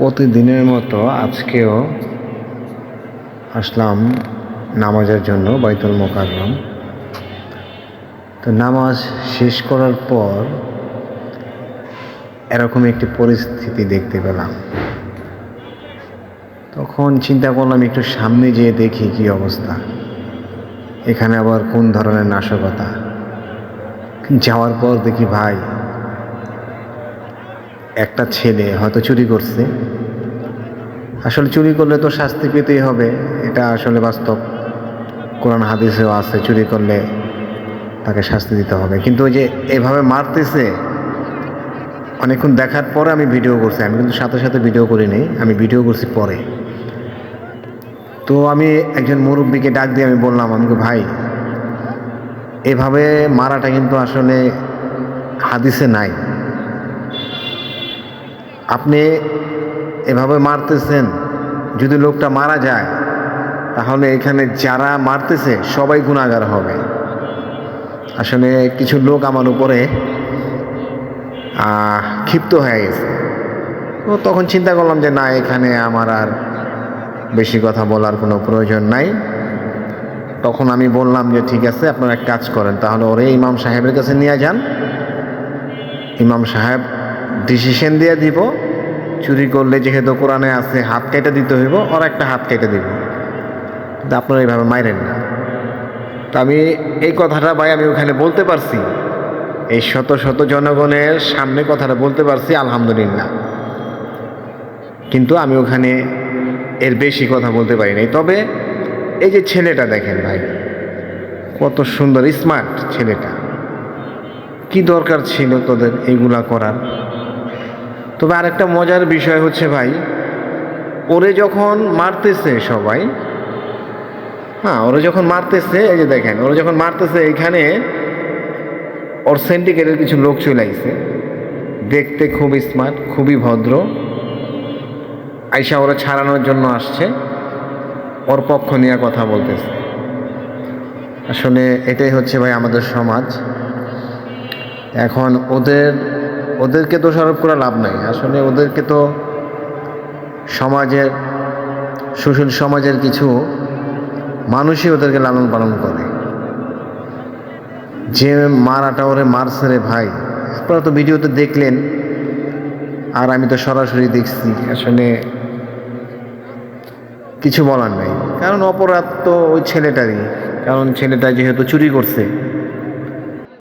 প্রতিদিনের মতো আজকেও আসলাম নামাজের জন্য বাইতুল মোকাররম। তো নামাজ শেষ করার পর এরকম একটি পরিস্থিতি দেখতে পেলাম। তখন চিন্তা করলাম একটু সামনে যেয়ে দেখি কি অবস্থা, এখানে আবার কোন ধরনের নাশকতা। যাওয়ার পর দেখি ভাই, একটা ছেলে হয়তো চুরি করছে। আসলে চুরি করলে তো শাস্তি পেতেই হবে, এটা আসলে বাস্তব। কোরআন হাদিসেও আছে চুরি করলে তাকে শাস্তি দিতে হবে। কিন্তু ওই যে এভাবে মারতেছে, অনেকক্ষণ দেখার পরে আমি ভিডিও করছি। আমি কিন্তু সাথে সাথে ভিডিও করিনি, আমি ভিডিও করছি পরে। তো আমি একজন মুরব্বীকে ডাক দিয়ে আমি বললাম, আমাকে ভাই, এভাবে মারাটা কিন্তু আসলে হাদিসে নাই। আপনি এভাবে মারতেছেন, যদি লোকটা মারা যায় তাহলে এখানে যারা মারতেছে সবাই গুনাহগার হবে। আসলে কিছু লোক আমার উপরে ক্ষিপ্ত হয়ে গেছে। তো তখন চিন্তা করলাম যে না, এখানে আমার আর বেশি কথা বলার কোনো প্রয়োজন নাই। তখন আমি বললাম যে ঠিক আছে, আপনারা এক কাজ করেন, তাহলে ওরে ইমাম সাহেবের কাছে নিয়ে যান। ইমাম সাহেব ডিসিশন দিয়ে দিব, চুরি করলে যেহেতু কোরআনে আছে হাত কেটে দিতে হইব, ওর একটা হাত কেটে দিব, কিন্তু আপনারা এইভাবে মাইরেন না। তা আমি এই কথাটা ভাই আমি ওখানে বলতে পারছি, এই শত শত জনগণের সামনে কথাটা বলতে পারছি, আলহামদুলিল্লাহ। কিন্তু আমি ওখানে এর বেশি কথা বলতে পারি নাই। তবে এই যে ছেলেটা দেখেন ভাই, কত সুন্দর স্মার্ট ছেলেটা। কি দরকার ছিল তোদের এইগুলা করার? তবে আরেকটা মজার বিষয় হচ্ছে ভাই, ওরে যখন মারতেছে সবাই, ওরা যখন মারতেছে, এই যে দেখেন, ওরা যখন মারতেছে এইখানে ওর সিন্ডিকেটের কিছু লোক চলে আইছে, দেখতে খুব স্মার্ট, খুবই ভদ্র। আইসা ওরা ছাড়ানোর জন্য আসছে, ওর পক্ষ নিয়ে কথা বলতেছে। আসলে এটাই হচ্ছে ভাই আমাদের সমাজ। এখন ওদেরকে দোষারোপ করে লাভ নাই। আসলে ওদেরকে তো সুশীল সমাজের কিছু মানুষই ওদেরকে লালন পালন করে। যে মারাটা ওরে মারছে রে ভাই, আপনারা তো ভিডিওতে দেখলেন, আর আমি তো সরাসরি দেখছি। আসলে কিছু বলার নাই, কারণ অপরাধ তো ওই ছেলেটারই। কারণ ছেলেটা যেহেতু চুরি করছে,